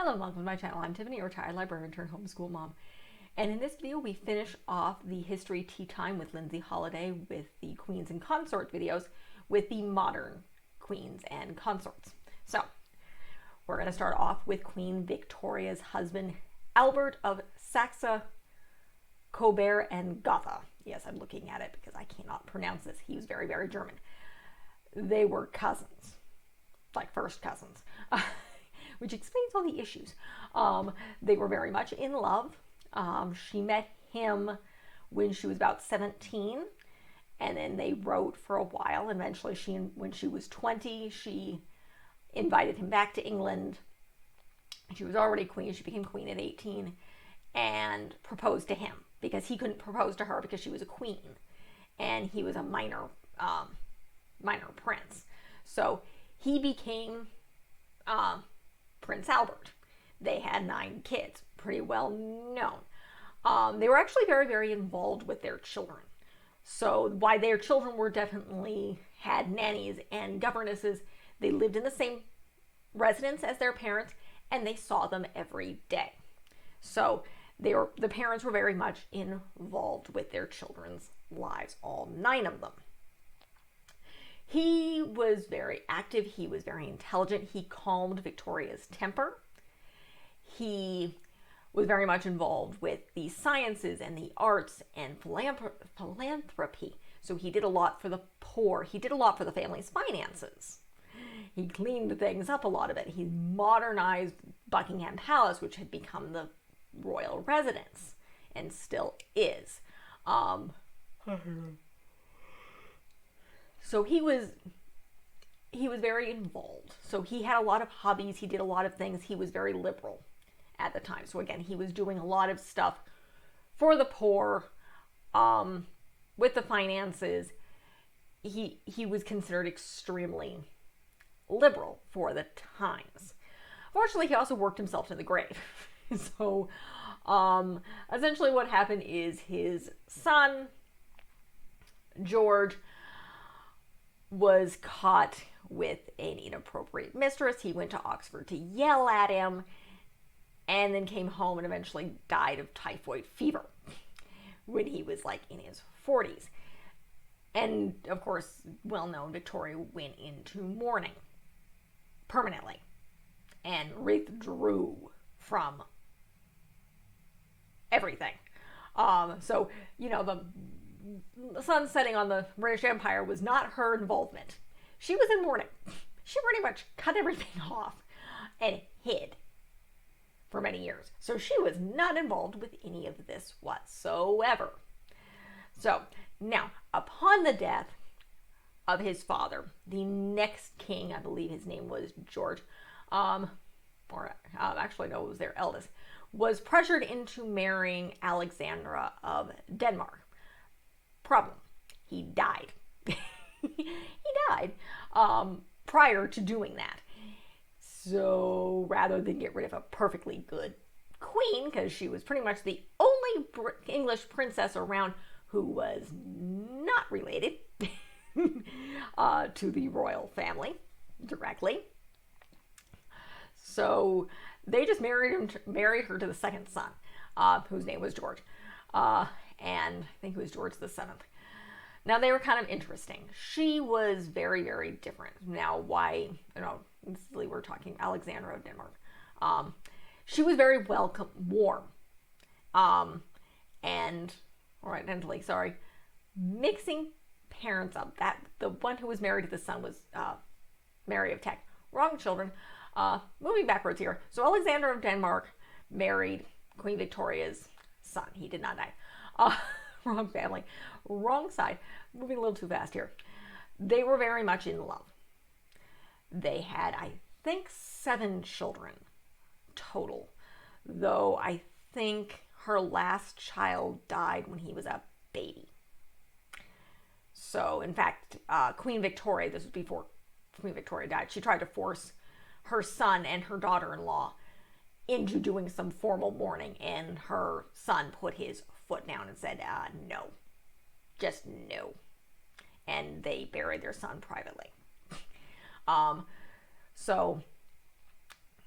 Hello, welcome to my channel. I'm Tiffany, your child librarian turned homeschool mom. And in this video, we finish off the History Tea Time with Lindsay Holiday with the Queens and Consort videos with the Modern Queens and Consorts. So, we're going to start off with Queen Victoria's husband, Albert of Saxe, Coburg, and Gotha. Yes, I'm looking at it because I cannot pronounce this. He was very, very German. They were cousins, like first cousins. Which explains all the issues. They were very much in love. She met him when she was about 17, and then they wrote for a while. Eventually, when she was 20, she invited him back to England. She was already queen. She became queen at 18 and proposed to him because he couldn't propose to her because she was a queen, and he was a minor prince. So he became Prince Albert. They had 9 kids, pretty well known. They were actually very, very involved with their children. So while their children were definitely had nannies and governesses, they lived in the same residence as their parents, and they saw them every day. So the parents were very much involved with their children's lives, all 9 of them. He was very active. He was very intelligent. He calmed Victoria's temper. He was very much involved with the sciences and the arts and philanthropy. So he did a lot for the poor. He did a lot for the family's finances. He cleaned things up a lot of it. He modernized Buckingham Palace, which had become the royal residence and still is. So he was very involved. So he had a lot of hobbies. He did a lot of things. He was very liberal at the time. So again, he was doing a lot of stuff for the poor, with the finances. He was considered extremely liberal for the times. Fortunately, he also worked himself to the grave. So essentially what happened is his son, George, was caught with an inappropriate mistress. He went to Oxford to yell at him and then came home and eventually died of typhoid fever when he was like in his 40s. And of course, well known, Victoria went into mourning permanently and withdrew from everything. So, you know, the sun setting on the British Empire was not her involvement. She was in mourning. She pretty much cut everything off and hid for many years. So she was not involved with any of this whatsoever. So now, upon the death of his father, the next king, I believe his name was George, actually no, it was their eldest, was pressured into marrying Alexandra of Denmark. Problem, he died. He died prior to doing that. So rather than get rid of a perfectly good queen, because she was pretty much the only English princess around who was not related to the royal family directly. So they just married her to the second son, whose name was George. And I think it was George the 7th. Now, they were kind of interesting. She was very, very different. Now, why, we're talking Alexandra of Denmark. She was very warm. Mixing parents up. That the one who was married to the son was Mary of Teck. Wrong children. Moving backwards here. So, Alexandra of Denmark married Queen Victoria's son. He did not die. Wrong family, wrong side. Moving a little too fast here. They were very much in love. They had, I think, 7 children total, though I think her last child died when he was a baby. So, in fact, Queen Victoria, this was before Queen Victoria died, she tried to force her son and her daughter-in-law into doing some formal mourning, and her son put his foot down and said, no, just no. And they buried their son privately. So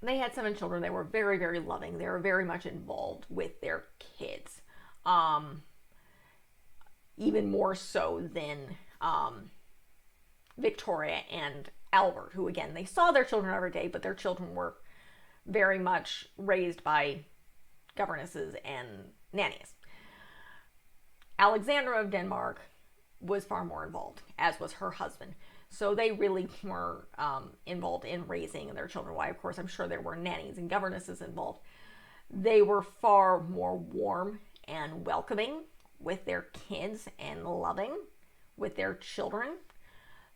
they had 7 children. They were very, very loving. They were very much involved with their kids. Um, Even more so than Victoria and Albert, who, again, they saw their children every day, but their children were very much raised by governesses and nannies. Alexandra of Denmark was far more involved, as was her husband. So they really were involved in raising their children. Why, of course, I'm sure there were nannies and governesses involved. They were far more warm and welcoming with their kids and loving with their children.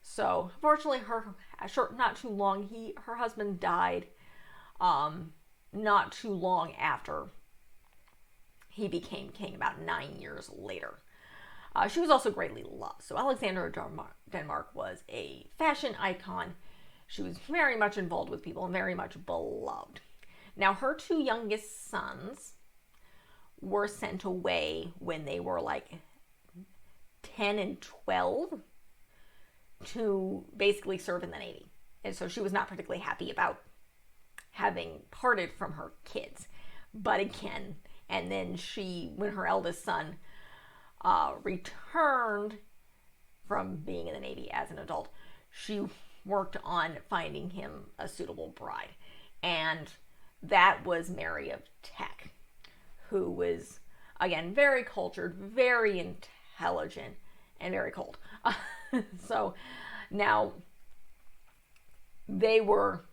So, fortunately, not too long, her husband died not too long after he became king, about 9 years later. She was also greatly loved. So Alexandra of Denmark was a fashion icon. She was very much involved with people and very much beloved. Now, her 2 youngest sons were sent away when they were like 10 and 12 to basically serve in the Navy. And so she was not particularly happy about having parted from her kids. But again, and then when her eldest son returned from being in the Navy as an adult, she worked on finding him a suitable bride. And that was Mary of Teck, who was, again, very cultured, very intelligent, and very cold. So now they were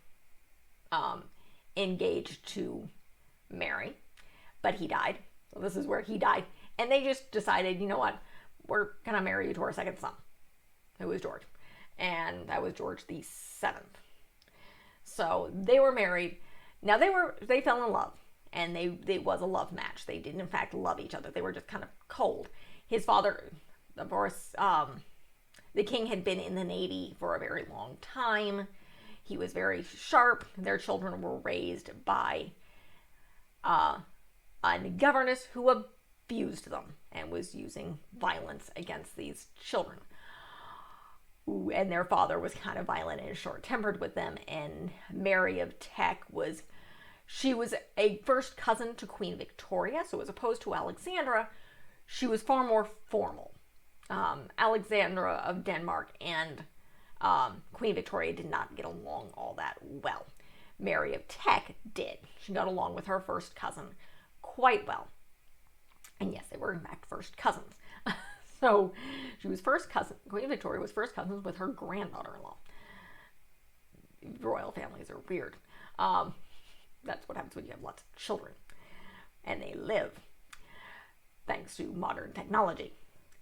engaged to marry, but he died. So this is where he died. And they just decided, you know what, we're going to marry you to our second son, who was George. And that was George the 7th. So they were married. Now they fell in love. And it was a love match. They didn't, in fact, love each other. They were just kind of cold. His father, of course, the king had been in the Navy for a very long time. He was very sharp. Their children were raised by a governess who abused them and was using violence against these children. And their father was kind of violent and short-tempered with them. And Mary of Teck was a first cousin to Queen Victoria. So as opposed to Alexandra, she was far more formal. Alexandra of Denmark and Queen Victoria did not get along all that well. Mary of Teck did. She got along with her first cousin quite well. And yes, they were in fact first cousins. So she was Queen Victoria was first cousins with her granddaughter-in-law. Royal families are weird. That's what happens when you have lots of children. And they live, thanks to modern technology.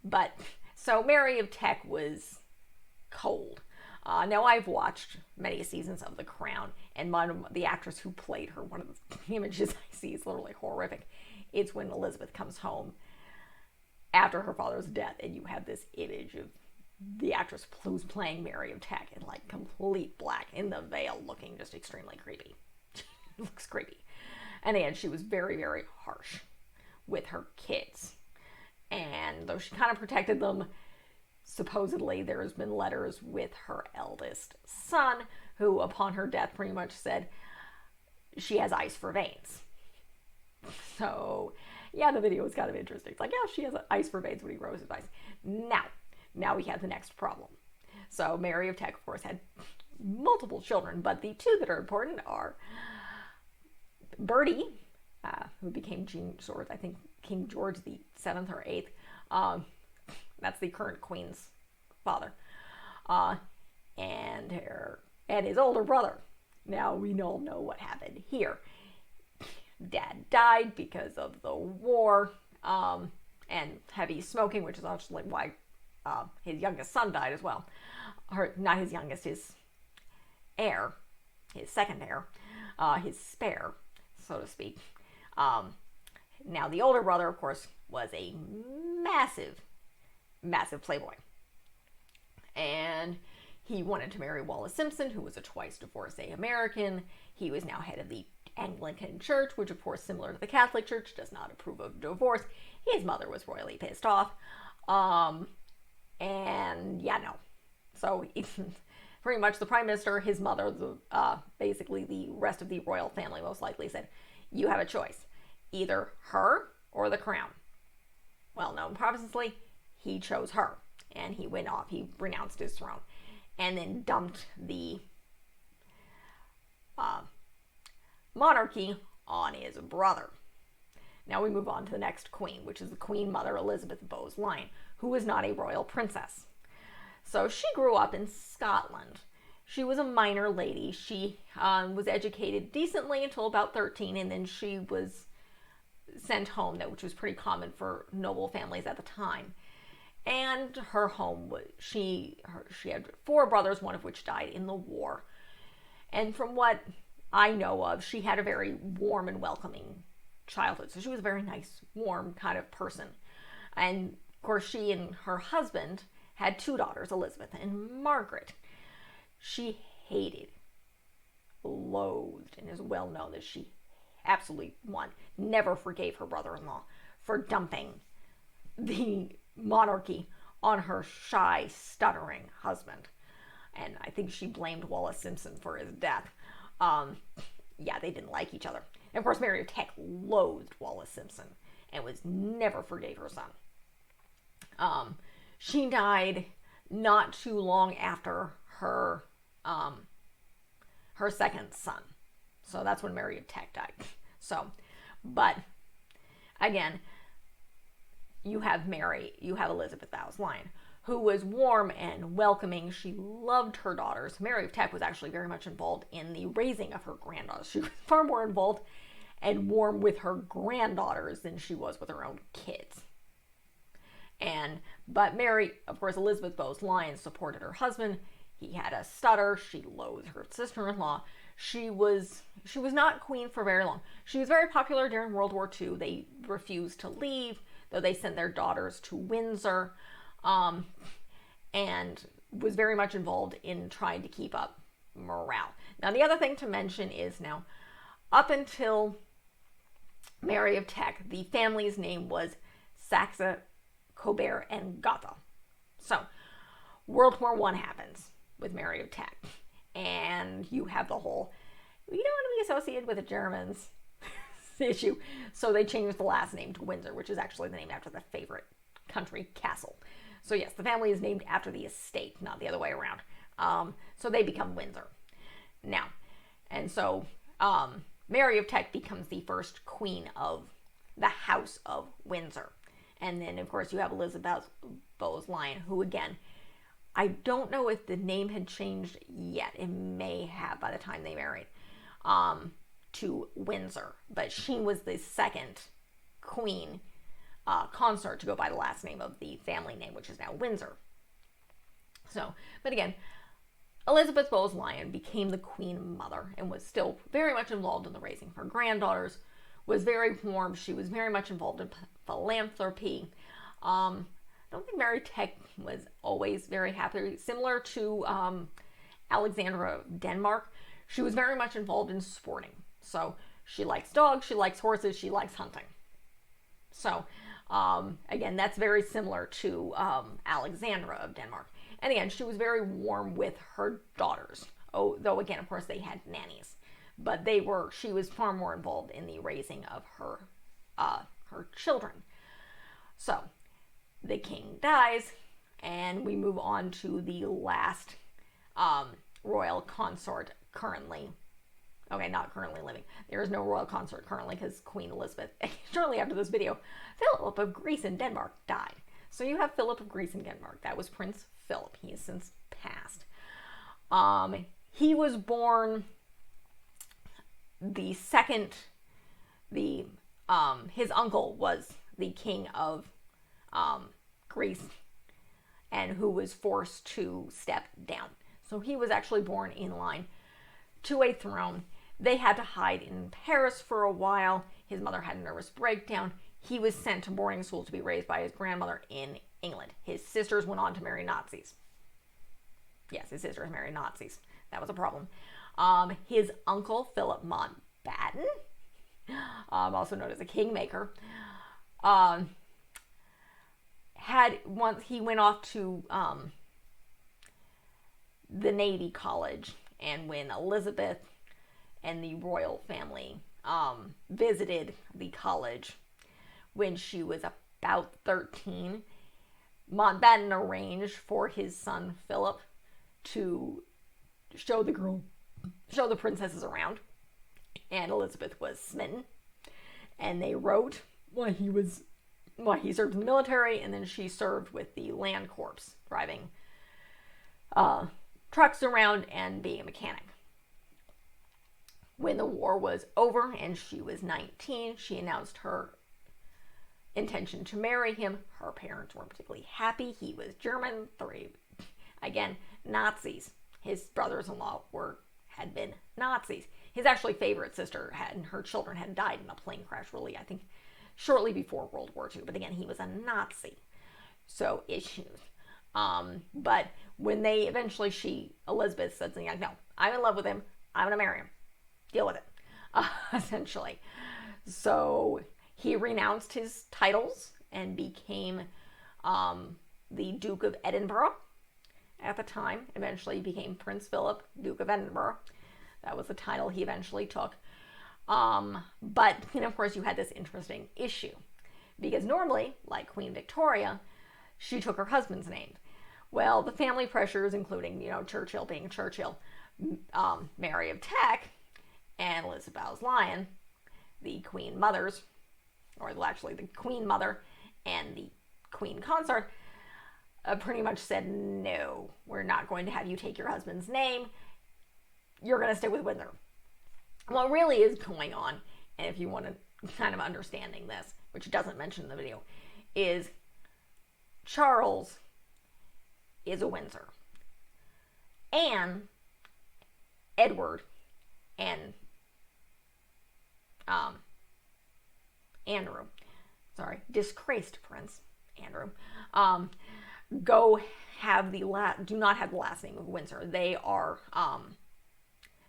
But, so Mary of Teck was cold. Now, I've watched many seasons of The Crown, and the actress who played her, one of the images I see is literally horrific. It's when Elizabeth comes home after her father's death, and you have this image of the actress who's playing Mary of Teck in like complete black in the veil, looking just extremely creepy. Looks creepy. And again, she was very, very harsh with her kids. And though she kind of protected them, supposedly there has been letters with her eldest son, who upon her death pretty much said she has ice for veins. So, yeah, the video was kind of interesting. It's like, yeah, she has ice for veins when he grows his ice. Now we have the next problem. So Mary of Teck, of course, had multiple children, but the 2 that are important are Bertie, who became King George the 7th or 8th. That's the current queen's father. And his older brother. Now, we all know what happened here. Dad died because of the war and heavy smoking, which is actually why his youngest son died as well. Or not his youngest, his heir, his second heir, his spare, so to speak. Now, the older brother, of course, was a massive, massive playboy. And he wanted to marry Wallis Simpson, who was a twice divorcee American. He was now head of the Anglican Church, which, of course, similar to the Catholic Church, does not approve of divorce. His mother was royally pissed off. And, yeah, no. So, pretty much the prime minister, his mother, basically the rest of the royal family most likely said, you have a choice, either her or the crown. Well known prominently, he chose her, and he went off. He renounced his throne, and then dumped the monarchy on his brother. Now we move on to the next queen, which is the Queen Mother Elizabeth Bowes-Lyon, who was not a royal princess. So she grew up in Scotland. She was a minor lady. She was educated decently until about 13, and then she was sent home, which was pretty common for noble families at the time. And her home was, she had 4 brothers, one of which died in the war. And from what I know of, she had a very warm and welcoming childhood. So she was a very nice, warm kind of person. And of course, she and her husband had 2 daughters, Elizabeth and Margaret. She hated, loathed, and is well known that she absolutely, never forgave her brother-in-law for dumping the monarchy on her shy, stuttering husband. And I think she blamed Wallace Simpson for his death. Yeah, they didn't like each other. And of course, Mary of Teck loathed Wallace Simpson and never forgave her son. She died not too long after her second son. So that's when Mary of Teck died. So, but again, you have Elizabeth Bowes-Lyon, who was warm and welcoming. She loved her daughters. Mary of Teck was actually very much involved in the raising of her granddaughters. She was far more involved and warm with her granddaughters than she was with her own kids. But Mary, of course, Elizabeth Bowes-Lyon supported her husband. He had a stutter. She loathed her sister-in-law. She was not queen for very long. She was very popular during World War II. They refused to leave, though they sent their daughters to Windsor, and was very much involved in trying to keep up morale. Now, the other thing to mention is now, up until Mary of Teck, the family's name was Saxe, Coburg, and Gotha. So, World War I happens with Mary of Teck, and you have the whole, we don't want to be associated with the Germans issue. So they changed the last name to Windsor, which is actually the name after the favorite country castle. So yes, the family is named after the estate, not the other way around. So they become Windsor now. And so Mary of Teck becomes the first queen of the House of Windsor. And then, of course, you have Elizabeth Bowes-Lyon, who, again, I don't know if the name had changed yet. It may have by the time they married, to Windsor. But she was the second Queen Consort to go by the last name of the family name, which is now Windsor. So, but again, Elizabeth Bowes-Lyon became the Queen Mother and was still very much involved in the raising of her granddaughters, was very warm. She was very much involved in philanthropy. I don't think Mary Teck was always very happy. Similar to Alexandra of Denmark, she was very much involved in sporting. So she likes dogs, she likes horses, she likes hunting. So again, that's very similar to Alexandra of Denmark. And again, she was very warm with her daughters. Oh, though again, of course, they had nannies. But she was far more involved in the raising of her children. So the king dies, and we move on to the last royal consort currently. Okay, not currently living. There is no royal consort currently because Queen Elizabeth, shortly after this video, Philip of Greece and Denmark died. So you have Philip of Greece and Denmark. That was Prince Philip. He has since passed. He was born the second, his uncle was the king of Greece, and who was forced to step down. So he was actually born in line to a throne. They had to hide in Paris for a while. His mother had a nervous breakdown. He was sent to boarding school to be raised by his grandmother in England. His sisters went on to marry Nazis. Yes, his sisters married Nazis. That was a problem. His uncle, Philip Mountbatten, also known as a kingmaker, he went off to the Navy College, and when Elizabeth and the royal family visited the college when she was about 13, Mountbatten arranged for his son Philip to show the princesses around, and Elizabeth was smitten. And they wrote why he served in the military, and then she served with the Land Corps, driving trucks around and being a mechanic. When the war was over and she was 19, she announced her intention to marry him. Her parents weren't particularly happy. He was German. Again, Nazis. His brothers-in-law had been Nazis. His actually favorite sister and her children had died in a plane crash, really, I think, shortly before World War II. But again, he was a Nazi. So issues. But when they eventually, Elizabeth said something like, no, I'm in love with him. I'm going to marry him. Deal with it, essentially. So he renounced his titles and became the Duke of Edinburgh at the time. Eventually he became Prince Philip, Duke of Edinburgh. That was the title he eventually took. But, of course, you had this interesting issue. Because normally, like Queen Victoria, she took her husband's name. Well, the family pressures, including, Churchill being Churchill, Mary of Teck, and Elizabeth Bowes-Lyon, the Queen Mothers, or actually the Queen Mother and the Queen Consort, pretty much said, no, we're not going to have you take your husband's name. You're going to stay with Windsor. What really is going on, and if you want to kind of understanding this, which doesn't mention in the video, is Charles is a Windsor. And Edward and Andrew, disgraced Prince Andrew, do not have the last name of Windsor. They are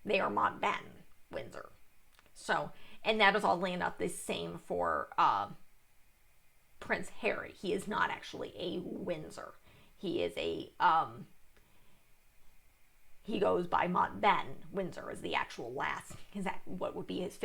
Mountbatten Windsor. So, and that is oddly enough the same for Prince Harry. He is not actually a Windsor. He is he goes by Mountbatten. Windsor is the actual what would be his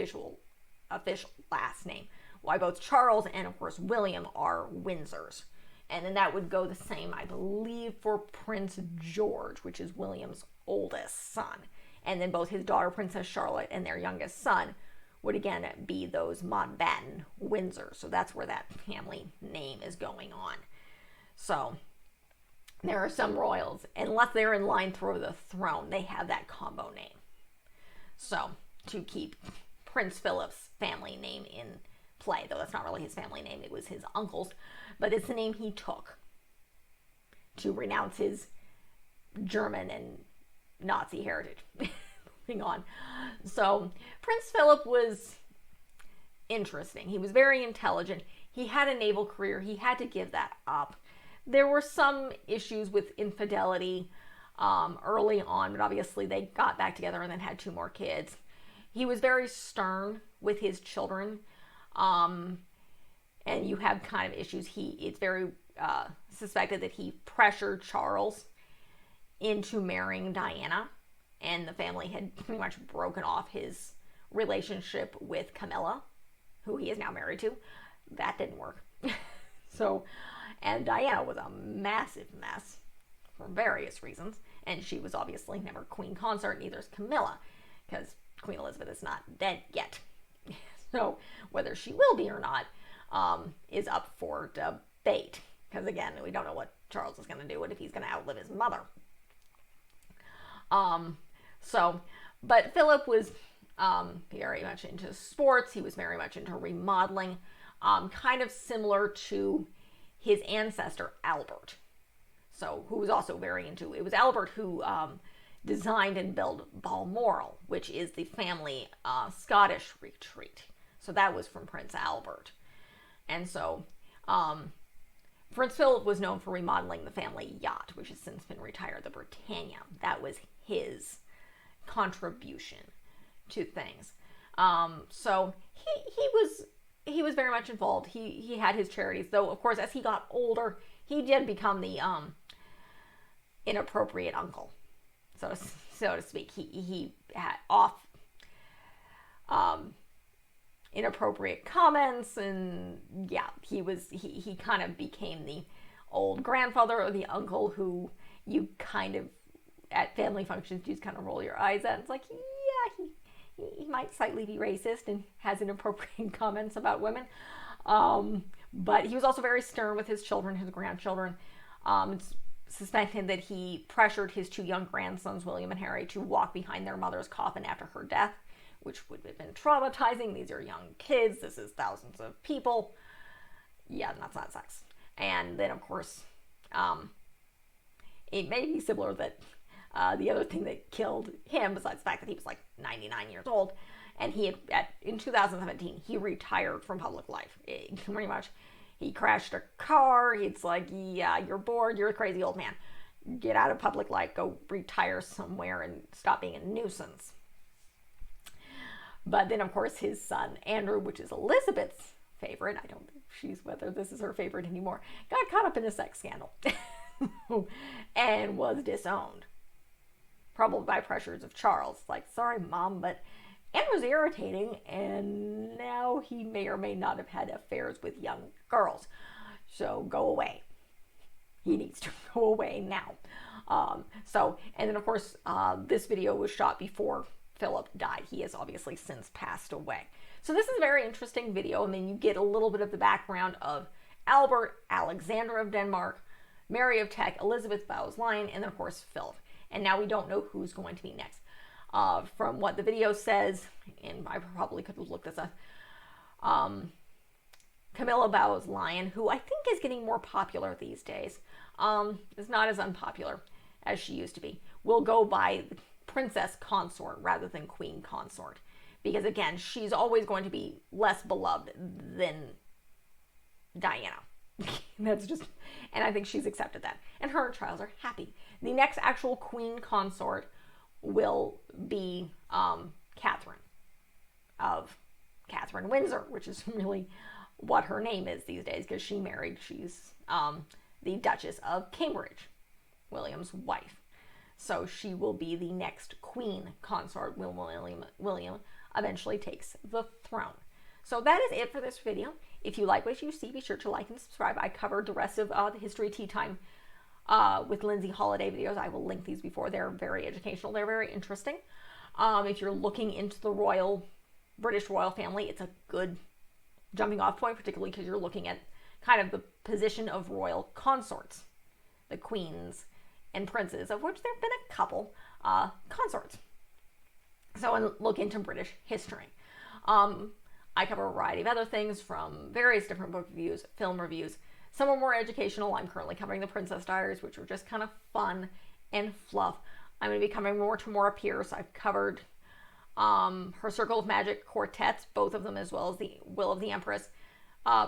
official last name. Why both Charles and, of course, William are Windsors. And then that would go the same, I believe, for Prince George, which is William's oldest son. And then both his daughter, Princess Charlotte, and their youngest son would again be those Mountbatten Windsors. So that's where that family name is going on. So there are some royals, unless they're in line for the throne, they have that combo name. So to keep Prince Philip's family name in play, though that's not really his family name, it was his uncle's, but it's the name he took to renounce his German and Nazi heritage. Moving on. So Prince Philip was interesting. He was very intelligent. He had a naval career. He had to give that up. There were some issues with infidelity early on, but obviously they got back together and then had 2 more kids. He was very stern with his children, and you have kind of issues. It's very suspected that he pressured Charles into marrying Diana, and the family had pretty much broken off his relationship with Camilla, who he is now married to. That didn't work. And Diana was a massive mess for various reasons, and she was obviously never Queen Consort, neither is Camilla, because Queen Elizabeth is not dead yet. So whether she will be or not is up for debate, because again, we don't know what Charles is going to do, and if he's going to outlive his mother. But Philip was very much into sports. He was very much into remodeling, kind of similar to his ancestor Albert. So, who was also very into, it was Albert who designed and built Balmoral, which is the family Scottish retreat. So that was from Prince Albert. And so, Prince Philip was known for remodeling the family yacht, which has since been retired, the Britannia. That was his contribution to things. So he was very much involved. He had his charities, though of course as he got older, he did become the inappropriate uncle. so to speak. He had off inappropriate comments, and yeah, he kind of became the old grandfather or the uncle who you kind of at family functions you just kind of roll your eyes at. It's like, yeah, he might slightly be racist and has inappropriate comments about women, but he was also very stern with his children, his grandchildren. It's suspected that he pressured his 2 young grandsons, William and Harry, to walk behind their mother's coffin after her death, which would have been traumatizing. These are young kids. This is thousands of people. Yeah, that's not sex. And then, of course, it may be similar that the other thing that killed him, besides the fact that he was like 99 years old, and in 2017, he retired from public life. Pretty much, he crashed a car. It's like, yeah, you're bored. You're a crazy old man. Get out of public life. Go retire somewhere and stop being a nuisance. But then, of course, his son, Andrew, which is Elizabeth's favorite, I don't think whether this is her favorite anymore, got caught up in a sex scandal and was disowned. Probably by pressures of Charles. Like, sorry, Mom, but Andrew's irritating, and now he may or may not have had affairs with young girls. So go away. He needs to go away now. And then, of course, this video was shot before Philip died. He has obviously since passed away. So this is a very interesting video. And then you get a little bit of the background of Albert, Alexandra of Denmark, Mary of Teck, Elizabeth Bowes-Lyon, and then, of course, Philip. And now we don't know who's going to be next. From what the video says, and I probably could have looked this up, Camilla Bowes-Lyon, who I think is getting more popular these days, is not as unpopular as she used to be, will go by Princess Consort rather than Queen Consort. Because again, she's always going to be less beloved than Diana. That's just, and I think she's accepted that. And her and Charles are happy. The next actual Queen Consort will be Catherine of Catherine Windsor, which is really what her name is these days, because she's the Duchess of Cambridge, William's wife. So she will be the next Queen Consort when William eventually takes the throne. So that is it for this video. If you like what you see, be sure to like and subscribe. I covered the rest of the History Tea Time with Lindsay Holiday videos. I will link these before. They're very educational. They're very interesting. If you're looking into the British royal family, it's a good jumping off point, particularly because you're looking at kind of the position of royal consorts, the queens and princes, of which there have been a couple consorts. So, and look into British history. I cover a variety of other things, from various different book reviews, film reviews. Some are more educational. I'm currently covering The Princess Diaries, which are just kind of fun and fluff. I'm going to be covering more Tamora Pierce. I've covered her Circle of Magic quartets, both of them, as well as the Will of the Empress.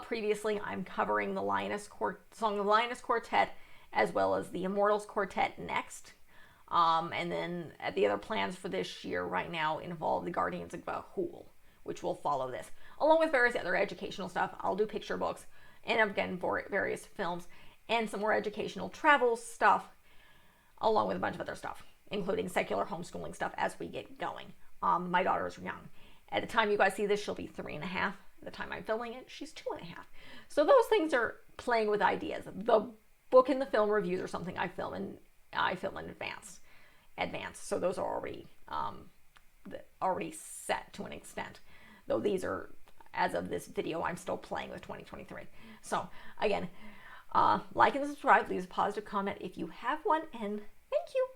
Previously, I'm covering the Song of the Lioness Quartet, as well as the Immortals Quartet next. And then the other plans for this year right now involve the Guardians of Ga'Hoole, which will follow this, along with various other educational stuff. I'll do picture books, and again, various films, and some more educational travel stuff, along with a bunch of other stuff, including secular homeschooling stuff as we get going. My daughter is young. At the time you guys see this, she'll be 3.5. At the time I'm filming it, she's 2.5. So those things are playing with ideas. The book and the film reviews are something I film in advance. So those are already set to an extent. Though these are, as of this video, I'm still playing with 2023. So again, like and subscribe, leave a positive comment if you have one, and thank you.